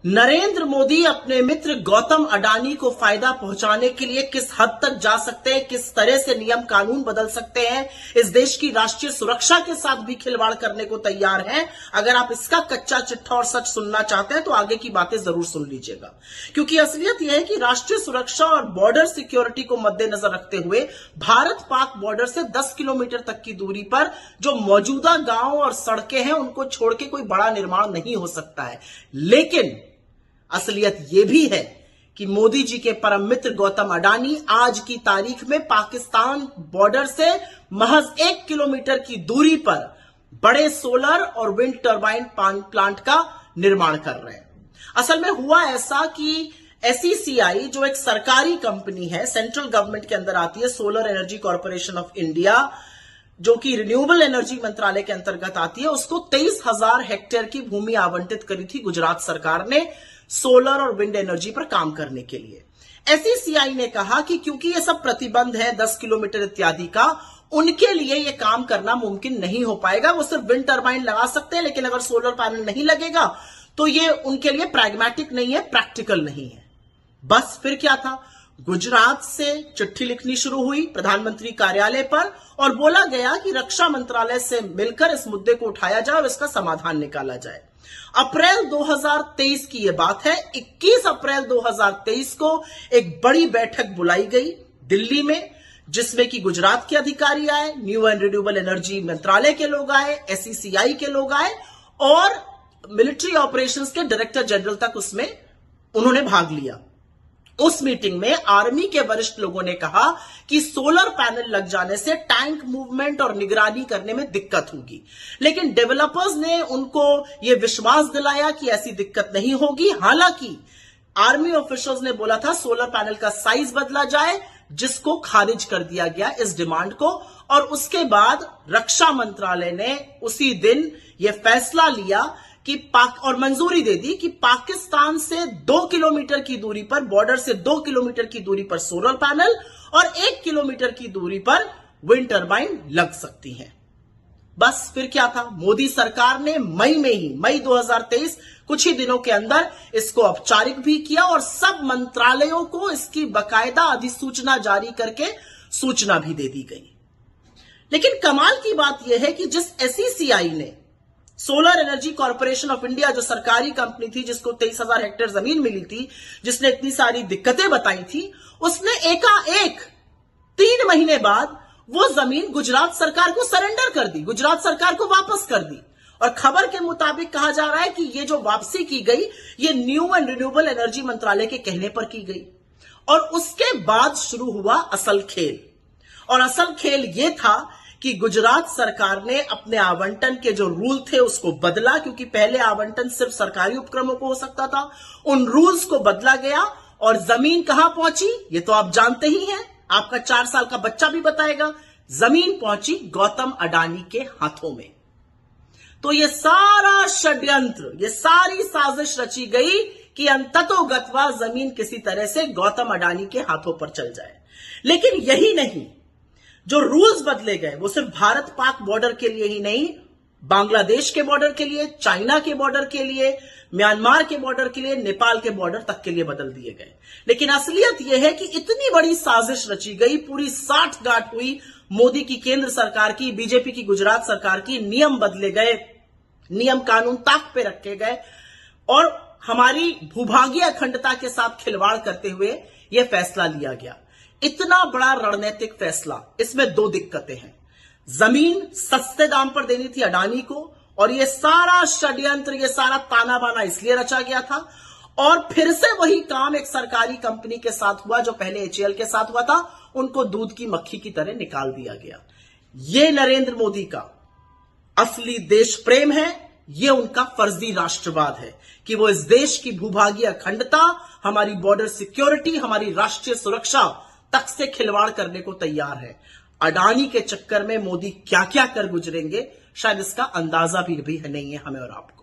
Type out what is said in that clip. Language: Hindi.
नरेंद्र मोदी अपने मित्र गौतम अडानी को फायदा पहुंचाने के लिए किस हद तक जा सकते हैं, किस तरह से नियम कानून बदल सकते हैं, इस देश की राष्ट्रीय सुरक्षा के साथ भी खिलवाड़ करने को तैयार हैं। अगर आप इसका कच्चा चिट्ठा और सच सुनना चाहते हैं तो आगे की बातें जरूर सुन लीजिएगा, क्योंकि असलियत यह है कि राष्ट्रीय सुरक्षा और बॉर्डर सिक्योरिटी को मद्देनजर रखते हुए भारत पाक बॉर्डर से 10 किलोमीटर तक की दूरी पर जो मौजूदा गांव और सड़कें हैं उनको छोड़ के कोई बड़ा निर्माण नहीं हो सकता है। लेकिन असलियत यह भी है कि मोदी जी के परम मित्र गौतम अडानी आज की तारीख में पाकिस्तान बॉर्डर से महज 1 किलोमीटर की दूरी पर बड़े सोलर और विंड टर्बाइन प्लांट का निर्माण कर रहे हैं। असल में हुआ ऐसा कि एसईसीआई जो एक सरकारी कंपनी है, सेंट्रल गवर्नमेंट के अंदर आती है, solar energy corporation of India, जो कि रिन्यूएबल एनर्जी मंत्रालय के अंतर्गत आती है, उसको 23,000 हेक्टेयर की भूमि आवंटित करी थी गुजरात सरकार ने सोलर और विंड एनर्जी पर काम करने के लिए। एसईसीआई ने कहा कि क्योंकि ये सब प्रतिबंध है 10 किलोमीटर इत्यादि का, उनके लिए ये काम करना मुमकिन नहीं हो पाएगा। वो सिर्फ विंड टर्बाइन लगा सकते हैं, लेकिन अगर सोलर पैनल नहीं लगेगा तो ये उनके लिए प्रैग्मेटिक नहीं है, प्रैक्टिकल नहीं है। बस फिर क्या था, गुजरात से चिट्ठी लिखनी शुरू हुई प्रधानमंत्री कार्यालय पर और बोला गया कि रक्षा मंत्रालय से मिलकर इस मुद्दे को उठाया जाए और इसका समाधान निकाला जाए। अप्रैल 2023 की यह बात है। 21 अप्रैल 2023 को एक बड़ी बैठक बुलाई गई दिल्ली में, जिसमें कि गुजरात के अधिकारी आए, न्यू एंड रिन्यूएबल एनर्जी मंत्रालय के लोग आए, एसईसीआई के लोग आए और मिलिट्री ऑपरेशंस के डायरेक्टर जनरल तक उसमें उन्होंने भाग लिया। उस मीटिंग में आर्मी के वरिष्ठ लोगों ने कहा कि सोलर पैनल लग जाने से टैंक मूवमेंट और निगरानी करने में दिक्कत होगी, लेकिन डेवलपर्स ने उनको यह विश्वास दिलाया कि ऐसी दिक्कत नहीं होगी। हालांकि आर्मी ऑफिशियल्स ने बोला था सोलर पैनल का साइज बदला जाए, जिसको खारिज कर दिया गया इस डिमांड को। और उसके बाद रक्षा मंत्रालय ने उसी दिन यह फैसला लिया कि और मंजूरी दे दी कि पाकिस्तान से 2 किलोमीटर की दूरी पर, बॉर्डर से 2 किलोमीटर की दूरी पर सोलर पैनल और 1 किलोमीटर की दूरी पर विंड टर्बाइन लग सकती हैं। बस फिर क्या था, मोदी सरकार ने मई 2023 कुछ ही दिनों के अंदर इसको औपचारिक भी किया और सब मंत्रालयों को इसकी बाकायदा अधिसूचना जारी करके सूचना भी दे दी गई। लेकिन कमाल की बात यह है कि जिस एसईसीआई ने solar energy corporation of India, जो सरकारी कंपनी थी, जिसको 23,000 हेक्टेयर जमीन मिली थी, जिसने इतनी सारी दिक्कतें बताई थी, उसने एकाएक 3 महीने बाद वो जमीन गुजरात सरकार को सरेंडर कर दी, गुजरात सरकार को वापस कर दी। और खबर के मुताबिक कहा जा रहा है कि ये जो वापसी की गई, ये न्यू एंड रिन्यूएबल एनर्जी मंत्रालय के कहने पर की गई। और उसके बाद शुरू हुआ असल खेल, और असल खेल ये था कि गुजरात सरकार ने अपने आवंटन के जो रूल थे उसको बदला, क्योंकि पहले आवंटन सिर्फ सरकारी उपक्रमों को हो सकता था। उन रूल्स को बदला गया और जमीन कहां पहुंची ये तो आप जानते ही हैं, आपका 4 साल का बच्चा भी बताएगा। जमीन पहुंची गौतम अडानी के हाथों में। तो ये सारा षड्यंत्र, ये सारी साजिश रची गई कि अंततोगत्वा जमीन किसी तरह से गौतम अडानी के हाथों पर चल जाए। लेकिन यही नहीं, जो रूल्स बदले गए वो सिर्फ भारत पाक बॉर्डर के लिए ही नहीं, बांग्लादेश के बॉर्डर के लिए, चाइना के बॉर्डर के लिए, म्यांमार के बॉर्डर के लिए, नेपाल के बॉर्डर तक के लिए बदल दिए गए। लेकिन असलियत यह है कि इतनी बड़ी साजिश रची गई, पूरी साठगांठ हुई मोदी की केंद्र सरकार की, बीजेपी की गुजरात सरकार की, नियम बदले गए, नियम कानून ताक पे रखे गए और हमारी भूभागीय अखंडता के साथ खिलवाड़ करते हुए यह फैसला लिया गया। इतना बड़ा रणनीतिक फैसला, इसमें 2 दिक्कतें हैं। जमीन सस्ते दाम पर देनी थी अडानी को, और यह सारा षड्यंत्र, यह सारा ताना बाना इसलिए रचा गया था। और फिर से वही काम एक सरकारी कंपनी के साथ हुआ जो पहले एचएएल के साथ हुआ था, उनको दूध की मक्खी की तरह निकाल दिया गया। यह नरेंद्र मोदी का असली देश प्रेम है, यह उनका फर्जी राष्ट्रवाद है कि वो इस देश की भूभागीय अखंडता, हमारी बॉर्डर सिक्योरिटी, हमारी राष्ट्रीय सुरक्षा तक से खिलवाड़ करने को तैयार है। अडानी के चक्कर में मोदी क्या क्या कर गुजरेंगे, शायद इसका अंदाजा भी नहीं है हमें और आपको।